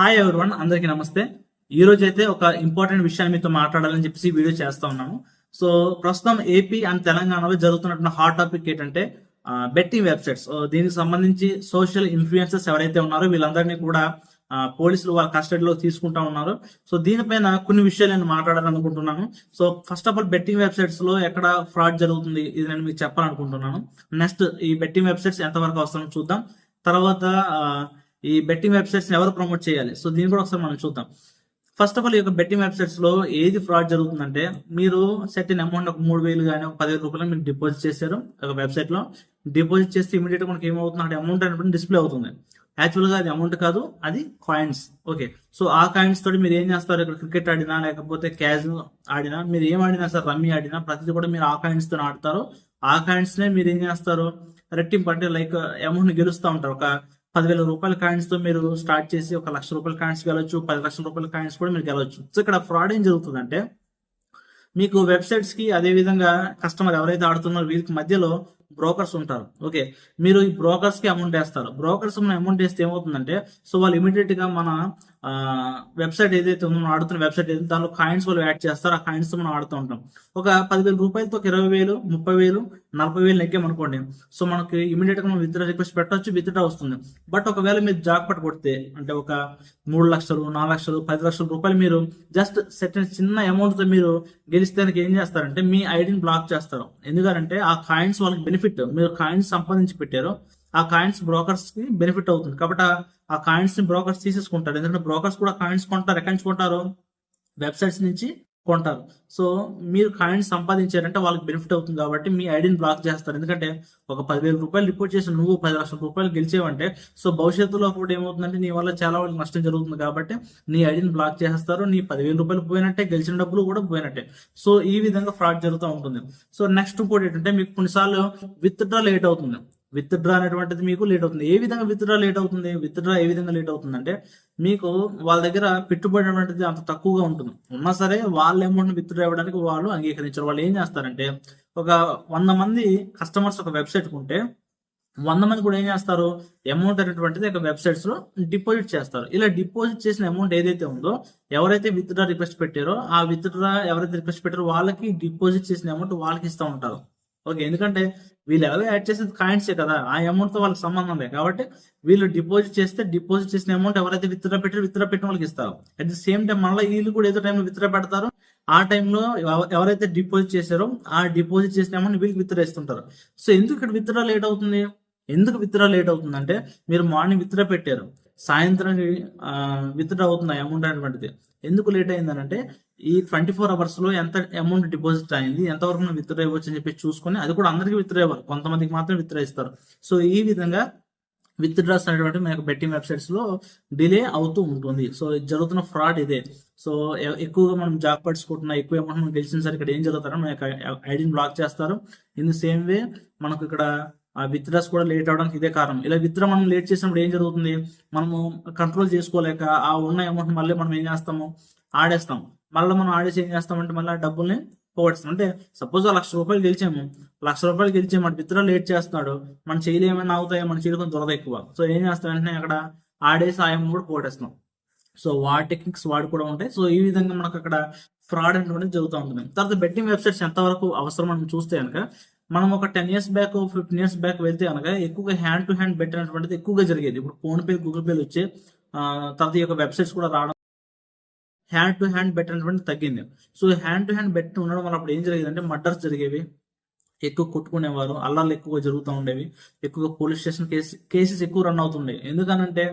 Hi everyone, అందరికీ నమస్తే. ఈ రోజు అయితే ఒక ఇంపార్టెంట్ విషయాన్ని మీతో మాట్లాడాలని చెప్పేసి వీడియో చేస్తా ఉన్నాము. సో ప్రస్తుతం ఏపీ అండ్ తెలంగాణలో జరుగుతున్న హాట్ టాపిక్ ఏంటంటే బెట్టింగ్ వెబ్సైట్స్. దీనికి సంబంధించి సోషల్ ఇన్ఫ్లుయెన్సర్స్ ఎవరైతే ఉన్నారో వీళ్ళందరినీ కూడా పోలీసులు వాళ్ళ కస్టడీలో తీసుకుంటా ఉన్నారు. సో దీనిపైన కొన్ని విషయాలు నేను మాట్లాడాలనుకుంటున్నాను. So first of all, betting websites లో ఎక్కడ ఫ్రాడ్ జరుగుతుంది ఇది నేను మీకు చెప్పాలనుకుంటున్నాను. నెక్స్ట్, ఈ బెట్టింగ్ వెబ్సైట్స్ ఎంతవరకు అవసరం చూద్దాం. తర్వాత ఈ బెట్టింగ్ వెబ్సైట్స్ ఎవరు ప్రమోట్ చేయాలి, సో దీన్ని కూడా ఒకసారి మనం చూద్దాం. ఫస్ట్ ఆఫ్ ఆల్, ఈ యొక్క బెట్టింగ్ వెబ్సైట్స్ లో ఏది ఫ్రాడ్ జరుగుతుందంటే, మీరు సెట్ ఇన్ అమౌంట్ ఒక 3,000 కానీ ఒక 10,000 రూపాయలు మీరు డిపాజిట్ చేశారు ఒక వెబ్సైట్ లో. డిపాజిట్ చేస్తే ఇమీడియట్ మనకి ఏమవుతుంది, అక్కడ అమౌంట్ అనేటువంటి డిస్ప్లే అవుతుంది. యాక్చువల్ గా అది అమౌంట్ కాదు, అది కాయిన్స్. ఓకే, సో ఆ కాయిన్స్ తోటి మీరు ఏం చేస్తారు, ఇక్కడ క్రికెట్ ఆడినా లేకపోతే క్యాజ్ ఆడినా, మీరు ఏం ఆడినా సార్, రమ్మీ ఆడినా ప్రతిదీ కూడా మీరు ఆ కాయిన్స్ తో ఆడతారు. ఆ కాయిన్స్ నే మీరు ఏం చేస్తారు, రెట్టింపు అంటే లైక్ అమౌంట్ గెలుస్తూ ఉంటారు. ఒక 10,000 రూపాయల కాయిన్స్ తో మీరు స్టార్ట్ చేసి 1,00,000 రూపాయల కాయిన్స్ గెలవచ్చు, 10 లక్షల రూపాయల కాయిన్స్ కూడా మీరు గెలవచ్చు. సో ఇక్కడ ఫ్రాడ్ ఏం జరుగుతుందంటే, మీకు వెబ్సైట్స్ కి అదే విధంగా కస్టమర్ ఎవరైతే ఆడుతున్నారో వీరికి మధ్యలో బ్రోకర్స్ ఉంటారు. ఓకే, మీరు ఈ బ్రోకర్స్ కి అమౌంట్ వేస్తారు. బ్రోకర్స్ మనం అమౌంట్ వేస్తే ఏమవుతుందంటే, సో వాళ్ళు ఇమీడియట్ గా మన వెబ్సైట్ ఏదైతే ఉందో, మనం ఆడుతున్న వెబ్సైట్ ఏదైతే దానిలో కాయిన్స్ వాళ్ళు యాడ్ చేస్తారు. ఆ కాయిన్స్ తో మనం ఆడుతూ ఉంటాం. ఒక 10,000 రూపాయలతో 20,000, 30,000, 40,000 నెగ్గామనుకోండి, సో మనకి ఇమీడియట్ గా మనం విత్డ్రా రిక్వెస్ట్ పెట్టవచ్చు, విత్డ్రా వస్తుంది. బట్ ఒకవేళ మీరు జాక్పాట్ కొడితే, అంటే ఒక 3 లక్షలు, 4 లక్షలు, 10 లక్షల రూపాయలు మీరు జస్ట్ సెట్ చిన్న అమౌంట్ తో మీరు గెలిస్తే ఏం చేస్తారంటే, మీ ఐడిని బ్లాక్ చేస్తారు. ఎందుకంటే ఆ కాయిన్స్ వాళ్ళకి బెనిఫిట్, మీరు కాయిన్స్ సంపాదించి పెట్టారు, ఆ కాయిన్స్ బ్రోకర్స్ కి బెనిఫిట్ అవుతుంది. కాబట్టి ఆ కాయిన్స్ ని బ్రోకర్స్ తీసేసుకుంటారు. ఎందుకంటే బ్రోకర్స్ కూడా కాయిన్స్ కొంటారు. ఎక్కడి నుంచి కొంటారు, వెబ్సైట్స్ నుంచి కొంటారు. సో మీరు కాయిన్స్ సంపాదించారంటే వాళ్ళకి బెనిఫిట్ అవుతుంది. కాబట్టి మీ ఐడిని బ్లాక్ చేస్తారు. ఎందుకంటే ఒక 10,000 రూపాయలు రిపోర్ట్ చేసి నువ్వు 10 లక్షల రూపాయలు గెలిచేవంటే, సో భవిష్యత్తులో కూడా ఏమవుతుందంటే నీ వల్ల చాలా వాళ్ళకి నష్టం జరుగుతుంది. కాబట్టి నీ ఐడిని బ్లాక్ చేస్తారు. నీ 10,000 రూపాయలు పోయినట్టే, గెలిచిన డబ్బులు కూడా పోయినట్టే. సో ఈ విధంగా ఫ్రాడ్ జరుగుతూ ఉంటుంది. సో నెక్స్ట్ ఇంకోటి ఏంటంటే, మీకు కొన్నిసార్లు విత్డ్రా లేట్ అవుతుంది. విత్డ్రా అనేటువంటిది మీకు లేట్ అవుతుంది. ఏ విధంగా విత్డ్రా లేట్ అవుతుంది, విత్డ్రా ఏ విధంగా లేట్ అవుతుంది అంటే, మీకు వాళ్ళ దగ్గర పెట్టుబడి అనేటువంటిది అంత తక్కువగా ఉంటుంది. ఉన్నా సరే వాళ్ళ అమౌంట్ విత్డ్రా ఇవ్వడానికి వాళ్ళు అంగీకరించారు. వాళ్ళు ఏం చేస్తారంటే, ఒక 100 మంది కస్టమర్స్ ఒక వెబ్సైట్ ఉంటే 100 మంది కూడా ఏం చేస్తారు, అమౌంట్ అనేటువంటిది ఒక వెబ్సైట్స్ లో డిపాజిట్ చేస్తారు. ఇలా డిపాజిట్ చేసిన అమౌంట్ ఏదైతే ఉందో, ఎవరైతే విత్డ్రా రిక్వెస్ట్ పెట్టారో ఆ విత్డ్రా ఎవరైతే రిక్వెస్ట్ పెట్టారో వాళ్ళకి డిపాజిట్ చేసిన అమౌంట్ వాళ్ళకి ఇస్తూ ఉంటారు. ఓకే, ఎందుకంటే వీళ్ళు ఎవరో యాడ్ చేసేది కాయిన్సే కదా, ఆ అమౌంట్ తో వాళ్ళకి సంబంధం లేదు. కాబట్టి వీళ్ళు డిపాజిట్ చేస్తే డిపాజిట్ చేసిన అమౌంట్ ఎవరైతే విత్డ్రా పెట్టారో విత్డ్రా పెట్టిన వాళ్ళకి ఇస్తారు. అట్ ది సేమ్ టైం మళ్ళీ వీళ్ళు కూడా ఏదో టైంలో విత్డ్రా పెడతారు. ఆ టైంలో ఎవరైతే డిపాజిట్ చేశారో ఆ డిపాజిట్ చేసిన అమౌంట్ వీళ్ళకి విత్డ్రా ఇస్తుంటారు. సో ఎందుకు ఇక్కడ విత్డ్రా లేట్ అవుతుంది, ఎందుకు విత్డ్రా లేట్ అవుతుంది అంటే, మీరు మార్నింగ్ విత్డ్రా పెట్టారు, సాయంత్రం విత్డ్రా అవుతుంది అమౌంట్ అనేటువంటిది. ఎందుకు లేట్ అయిందనంటే, ఈ 24 అవర్స్ లో ఎంత అమౌంట్ డిపాజిట్ అయింది, ఎంతవరకు మనం విత్డ్రా ఇవ్వచ్చు అని చెప్పి చూసుకొని, అది కూడా అందరికీ విత్డ్రా ఇవ్వాలి, కొంతమందికి మాత్రం విత్డ్రా ఇస్తారు. సో ఈ విధంగా విత్డ్రాస్ అనేటువంటి మనకు బెట్టింగ్ వెబ్సైట్స్ లో డిలే అవుతూ ఉంటుంది. సో జరుగుతున్న ఫ్రాడ్ ఇదే. సో ఎక్కువగా మనం జాక్ పడుచుకుంటున్నా, ఎక్కువ అమౌంట్ మనం గెలిచిన సరే ఇక్కడ ఏం జరుగుతారో మనకు ఐడిని బ్లాక్ చేస్తారు. ఇన్ ది సేమ్ వే మనకు ఇక్కడ ఆ విత్డ్రాస్ కూడా లేట్ అవడానికి ఇదే కారణం. ఇలా విత్డ్రా మనం లేట్ చేసినప్పుడు ఏం జరుగుతుంది, మనము కంట్రోల్ చేసుకోలేక ఆ ఉన్న అమౌంట్ మళ్ళీ మనం ఏం చేస్తాము, ఆడేస్తాం. మళ్ళీ మనం ఆడేసి ఏం చేస్తామంటే, మళ్ళీ ఆ డబ్బుల్ని పోగొడతాం. అంటే సపోజ్ 1,00,000 రూపాయలు గెలిచాము, 1,00,000 రూపాయలు గెలిచాము, మన విత్డ్రా లేట్ చేస్తున్నాడు, మన చేయలు ఏమైనా అవుతాయో, మన చేయలు కొంచెం దురద ఎక్కువ. సో ఏం చేస్తాం, వెంటనే అక్కడ ఆడేసి ఆ అమౌంట్ కూడా పోగొట్టేస్తాం. సో వాటి టెక్నిక్స్ వాడు కూడా ఉంటాయి. సో ఈ విధంగా మనకు అక్కడ ఫ్రాడ్ అనేటువంటిది జరుగుతూ ఉంటుంది. తర్వాత బెట్టింగ్ వెబ్సైట్స్ ఎంతవరకు అవసరం మనం చూస్తే కనుక, మనం ఒక 10 years బ్యాక్, 15 years బ్యాక్ వెళ్తే కనుక ఎక్కువగా హ్యాండ్ టు హ్యాండ్ బెట్ అనేటువంటిది ఎక్కువగా జరిగేది. ఇప్పుడు ఫోన్ పే, గూగుల్ పేలు వచ్చే తర్వాత ఈ యొక్క వెబ్సైట్స్ కూడా రావడం, హ్యాండ్ టు హ్యాండ్ బెట్ అనేటువంటి తగ్గింది. So hand to hand bet ఉండడం వల్ల అప్పుడు ఏం జరిగేది అంటే, మర్డర్స్ జరిగేవి, ఎక్కువ కొట్టుకునేవారు, అల్లాలు ఎక్కువగా జరుగుతూ ఉండేవి, ఎక్కువగా పోలీస్ స్టేషన్ కేసెస్ ఎక్కువ రన్ అవుతుండే. ఎందుకనంటే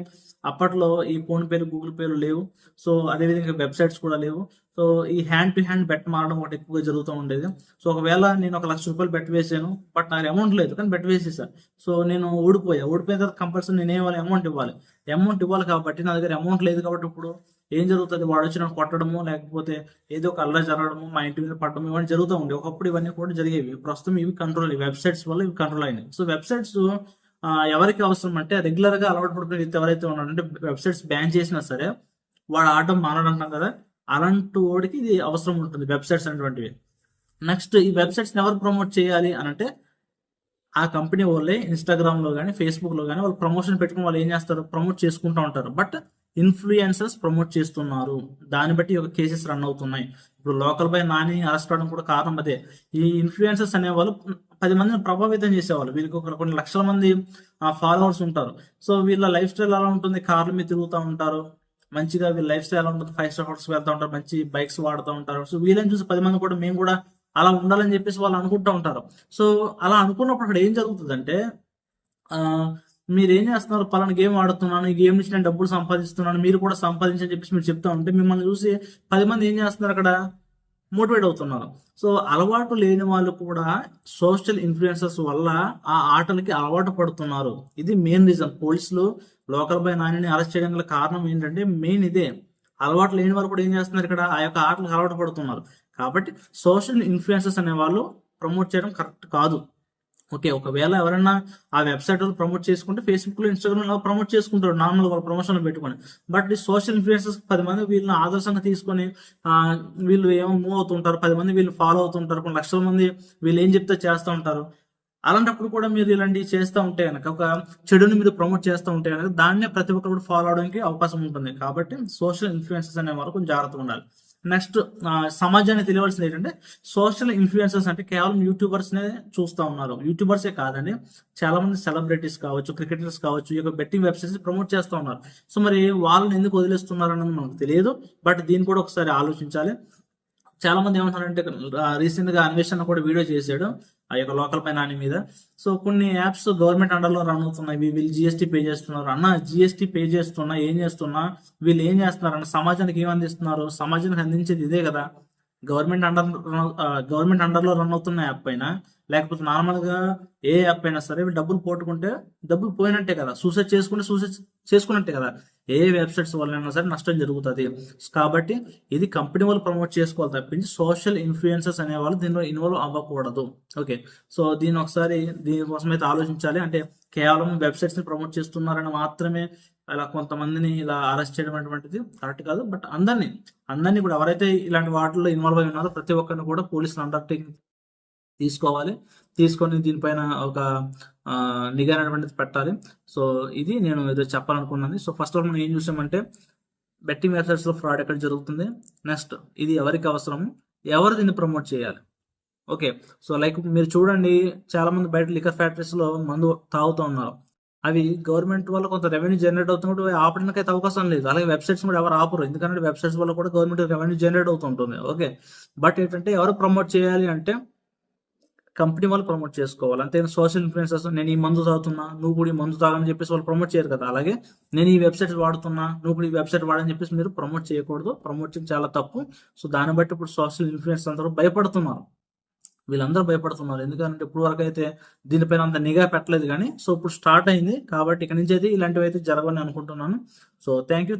అప్పట్లో ఈ ఫోన్ పేలు, గూగుల్ పేలు లేవు. సో అదేవిధంగా వెబ్సైట్స్ కూడా లేవు. సో ఈ హ్యాండ్ టు హ్యాండ్ బెట్ మారడం ఒకటి ఎక్కువగా జరుగుతూ ఉండేది. సో ఒకవేళ నేను 1,00,000 రూపాయలు బెట్ వేసాను, బట్ నాకు అమౌంట్ లేదు కానీ బెట్ వేసేసాను. సో నేను ఓడిపోయిన తర్వాత కంపల్సరీ నేను ఏమవ్వాలి, అమౌంట్ ఇవ్వాలి. కాబట్టి నా దగ్గర అమౌంట్ లేదు. కాబట్టి ఇప్పుడు ఏం జరుగుతుంది, వాడు వచ్చి నన్ను కొట్టడము, లేకపోతే ఏదో ఒక అల్లరి జరగడము, మా ఇంటి మీద పడడం, ఇవన్నీ జరుగుతూ ఉండే. ఒకప్పుడు ఇవన్నీ కూడా జరిగేవి. ప్రస్తుతం ఇవి కంట్రోల్, వెబ్సైట్స్ వల్ల ఇవి కంట్రోల్ అయినాయి. సో వెబ్సైట్స్ ఎవరికి అవసరం అంటే, రెగ్యులర్ గా అలవాటు పడిపోయిన వ్యక్తి ఎవరైతే ఉన్నారంటే, వెబ్సైట్స్ బ్యాన్ చేసినా సరే వాడు ఆడటం మానడంటాం కదా, అలాంటి వాడికి ఇది అవసరం ఉంటుంది, వెబ్సైట్స్ అనేటువంటివి. నెక్స్ట్, ఈ వెబ్సైట్స్ ఎవరు ప్రమోట్ చేయాలి అని అంటే, ఆ కంపెనీ వాళ్ళే ఇన్స్టాగ్రామ్ లో కానీ, ఫేస్బుక్ లో కానీ వాళ్ళు ప్రమోషన్ పెట్టుకుని వాళ్ళు ఏం చేస్తారు, ప్రమోట్ చేసుకుంటూ ఉంటారు. బట్ ఇన్ఫ్లుయెన్సర్స్ ప్రమోట్ చేస్తున్నారు. దాన్ని బట్టి ఒక కేసెస్ రన్ అవుతున్నాయి. ఇప్పుడు లోకల్ బై నాని అరెస్ట్ అవడం కూడా కారణం అదే. ఈ ఇన్ఫ్లుయెన్సర్స్ అనేవాళ్ళు 10 మందిని ప్రభావితం చేసేవాళ్ళు. వీళ్ళకి ఒక కొన్ని లక్షల మంది ఫాలోవర్స్ ఉంటారు. సో వీళ్ళ లైఫ్ స్టైల్ ఎలా ఉంటుంది, కార్ల మీద తిరుగుతూ ఉంటారు, మంచిగా వీళ్ళ లైఫ్ స్టైల్ ఎలా ఉంటుంది, 5 స్టార్ హోటల్స్ వెళ్తూ ఉంటారు, మంచి బైక్స్ వాడుతూ ఉంటారు. సో వీళ్ళని చూసి 10 మంది కూడా మేము కూడా అలా ఉండాలని చెప్పేసి వాళ్ళు అనుకుంటూ ఉంటారు. సో అలా అనుకున్నప్పుడు అక్కడ ఏం జరుగుతుందంటే మీరు ఏం చేస్తున్నారు, పలానా గేమ్ ఆడుతున్నాను, ఈ గేమ్ నుంచి నేను డబ్బులు సంపాదిస్తున్నాను, మీరు కూడా సంపాదించని చెప్పేసి మీరు చెప్తా ఉంటే మిమ్మల్ని చూసి 10 మంది ఏం చేస్తున్నారు, అక్కడ మోటివేట్ అవుతున్నారు. సో అలవాటు లేని వాళ్ళు కూడా సోషల్ ఇన్ఫ్లుయెన్సర్స్ వల్ల ఆ ఆటలకి అలవాటు పడుతున్నారు. ఇది మెయిన్ రీజన్. పోలీసులు లోకల్ బై నానిని అరెస్ట్ చేయడం గల కారణం ఏంటంటే మెయిన్ ఇదే. అలవాటు లేని వాళ్ళు కూడా ఏం చేస్తున్నారు, ఇక్కడ ఆ యొక్క ఆటలకు అలవాటు పడుతున్నారు. కాబట్టి సోషల్ ఇన్ఫ్లుయెన్సర్స్ అనే వాళ్ళు ప్రమోట్ చేయడం కరెక్ట్ కాదు. ఓకే, ఒకవేళ ఎవరైనా ఆ వెబ్సైట్ వాళ్ళు ప్రమోట్ చేసుకుంటే ఫేస్బుక్ లో, ఇన్స్టాగ్రామ్ లో ప్రమోట్ చేసుకుంటారు నార్మల్ వాళ్ళ ప్రమోషన్లు పెట్టుకొని. బట్ ఈ సోషల్ ఇన్ఫ్లుయెన్సర్స్ 10 మంది వీళ్ళని ఆదర్శంగా తీసుకొని వీళ్ళు ఏమో మూవ్ అవుతుంటారు, 10 మంది వీళ్ళు ఫాలో అవుతుంటారు, కొన్ని లక్షల మంది వీళ్ళు ఏం చెప్తే చేస్తూ ఉంటారు. అలాంటప్పుడు కూడా మీరు ఇలాంటివి చేస్తూ ఉంటే కనుక, ఒక చెడుని మీరు ప్రమోట్ చేస్తూ ఉంటే కనుక దాన్నే ప్రతి ఒక్కరు కూడా ఫాలో అవడానికి అవకాశం ఉంటుంది. కాబట్టి సోషల్ ఇన్ఫ్లుయెన్సర్స్ అనే వాళ్ళు కొంచెం జాగ్రత్తగా ఉండాలి. నెక్స్ట్, సమాజాన్ని తెలియవలసింది ఏంటంటే సోషల్ ఇన్ఫ్లుయెన్సర్స్ అంటే కేవలం యూట్యూబర్స్ నే చూస్తూ ఉన్నారు. యూట్యూబర్సే కాదండి, చాలా మంది సెలబ్రిటీస్ కావచ్చు, క్రికెటర్స్ కావచ్చు, ఈ యొక్క బెట్టింగ్ వెబ్సైట్స్ ప్రమోట్ చేస్తూ ఉన్నారు. సో మరి వాళ్ళని ఎందుకు వదిలేస్తున్నారు అన్నది మనకు తెలియదు. బట్ దీన్ని కూడా ఒకసారి ఆలోచించాలి. చాలా మంది ఏమంటారంటే, రీసెంట్ గా అన్వేషణ కూడా వీడియో చేశాడు ఆ యొక్క లోకల్ పై నాని మీద. సో కొన్ని యాప్స్ గవర్నమెంట్ అండర్ లో రన్ అవుతున్నాయి, వీళ్ళు జిఎస్టీ పే చేస్తున్నారు అన్న. జిఎస్టీ పే చేస్తున్నా ఏం చేస్తున్నా వీళ్ళు ఏం చేస్తున్నారు అన్న, సమాజానికి ఏం అందిస్తున్నారు, సమాజానికి అందించేది ఇదే కదా. గవర్నమెంట్ అండర్ లో రన్ అవుతున్న యాప్ పైన, లేకపోతే నార్మల్ గా ఏ యాప్ అయినా సరే డబ్బులు పోట్టుకుంటే డబ్బులు పోయినట్టే కదా, సూసైడ్ చేసుకున్నట్టే కదా. ఏ వెబ్సైట్స్ వల్ల సరే నష్టం జరుగుతుంది. కాబట్టి ఇది కంపెనీ వాళ్ళు ప్రమోట్ చేసుకోవాలి తప్పించి సోషల్ ఇన్ఫ్లుయెన్సర్స్ అనే వాళ్ళు దీనిలో ఇన్వాల్వ్ అవ్వకూడదు. ఓకే, సో దీని ఒకసారి దీనికోసం అయితే ఆలోచించాలి. అంటే కేవలం వెబ్సైట్స్ ని ప్రమోట్ చేస్తున్నారని మాత్రమే అలా కొంతమందిని ఇలా అరెస్ట్ చేయడం అనేటువంటిది కరెక్ట్ కాదు. బట్ అందరినీ కూడా ఎవరైతే ఇలాంటి వాటిల్లో ఇన్వాల్వ్ అయి ఉన్నారో ప్రతి ఒక్కరిని కూడా పోలీసులు అండర్టేకింగ్ తీసుకొని దీనిపైన ఒక నిఘా అనేటువంటిది పెట్టాలి. సో ఇది నేను ఏదో చెప్పాలనుకున్నది. సో ఫస్ట్ ఆఫ్ ఆల్ మనం ఏం చూసామంటే బెట్టింగ్ వెబ్సైట్స్ లో ఫ్రాడ్ ఎక్కడ జరుగుతుంది, నెక్స్ట్ ఇది ఎవరికి అవసరము, ఎవరు దీన్ని ప్రమోట్ చేయాలి. ఓకే, సో లైక్ మీరు చూడండి, చాలా మంది బయట లిక్కర్ ఫ్యాక్టరీస్ లో మందు తాగుతూ ఉన్నారు. అవి గవర్నమెంట్ వల్ల కొంత రెవెన్యూ జనరేట్ అవుతున్నప్పుడు ఆపడానికి అయితే అవకాశం లేదు. అలాగే వెబ్సైట్స్ కూడా ఎవరు ఆపరు, ఎందుకంటే వెబ్సైట్స్ వల్ల కూడా గవర్నమెంట్ రెవెన్యూ జనరేట్ అవుతుంటుంది. ఓకే, బట్ ఏంటంటే ఎవరు ప్రమోట్ చేయాలి అంటే కంపెనీ వాళ్ళు ప్రమోట్ చేసుకోవాలి. అంతే సోషల్ ఇన్ఫ్లుయెన్సర్స్ నేను ఈ మందు తాగుతున్నా, నువ్వు కూడా ఈ మందు తాగని చెప్పేసి వాళ్ళు ప్రమోట్ చేయరు కదా. అలాగే నేను ఈ వెబ్సైట్ వాడుతున్నా, నువ్వు కూడా ఈ వెబ్సైట్ వాడని చెప్పేసి మీరు ప్రమోట్ చేయకూడదు. ప్రమోట్ చేయడం చాలా తప్పు. సో దాన్ని బట్టి ఇప్పుడు సోషల్ ఇన్ఫ్లుయెన్స్ అందరూ భయపడుతున్నారు. వీళ్ళందరూ భయపడుతున్నారు, ఎందుకంటే ఇప్పుడు వరకు అయితే దీనిపైన అంత నిఘా పెట్టలేదు. కానీ సో ఇప్పుడు స్టార్ట్ అయింది కాబట్టి ఇక నుంచి అయితే ఇలాంటివి అయితే జరగని అనుకుంటున్నాను. So thank you.